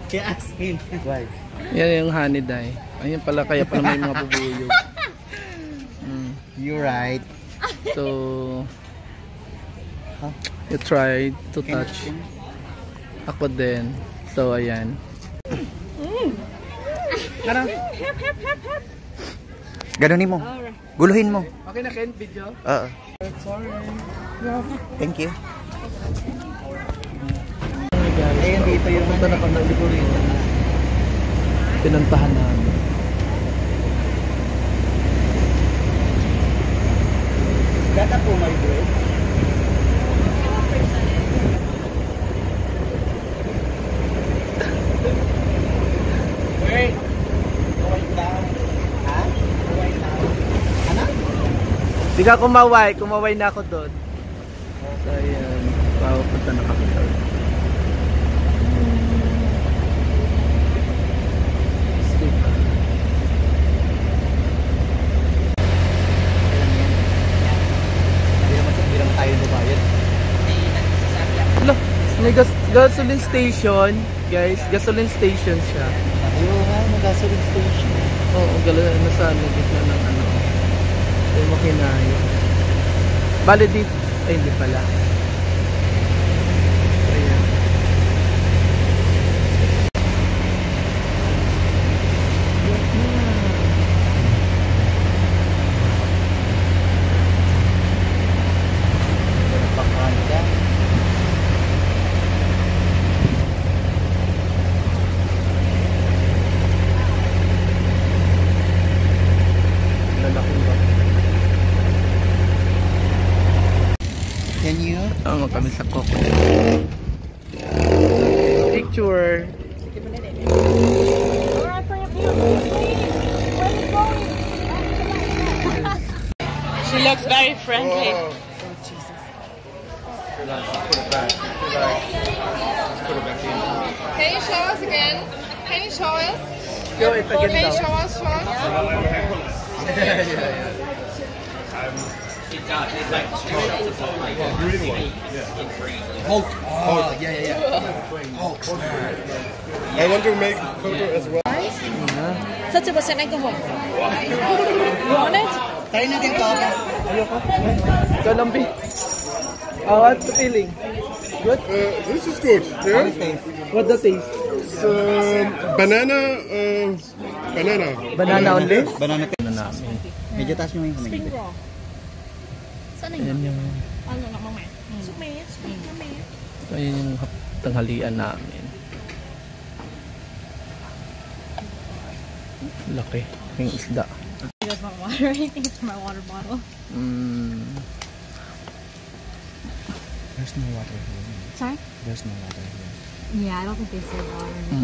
Kaya asin. Why? Yan yung honey dye. Ayun pala, kaya pala may mga bubuyog. You're right. So, you try to touch. Ako din. So, ayan. Ganunin mo. Guluhin mo. Okay na, Ken? Video? Oo. Sorry. Thank you. Ayun, dito yung punta na kami dito rin. Pinuntahan namin. Is that a Puma bro? Wait. Wait down. Ha? Wait down. Ano? Di ka kumaway. Kumaway na ako doon. So, ayan. Punta na kami doon. May gasoline station, guys. Gasoline station siya. Ayun nga, may gasoline station. Oo, nasa gitna ng ano. Yung makinayo. Bale dito. Ay, hindi pala. Ayan. Can you? Tama kami sa Coco. Picture. She looks very friendly. Oh, Jesus. Put it back. Put it back in. Can you show us again? Can you show us? Yo, ito Can you daw. show us? Green one. Yeah. Hulk. Oh, yeah. Hulk. I want to make a photo as well. 30% alcohol. You want it? Try natin to. Ikaw lang, B. Oh, what's the feeling? Good? This is good. Yeah. What the taste? It's banana. Banana. Banana only? Banana cake. Ano namin? Medyo taas nyo yung kamay. Ayan yung... Ayan yung tanghalian namin. Laki. Yung isda. You guys want water? I think it's my water bottle. There's no water here. Sorry? There's no water here. Yeah, I don't think they serve water.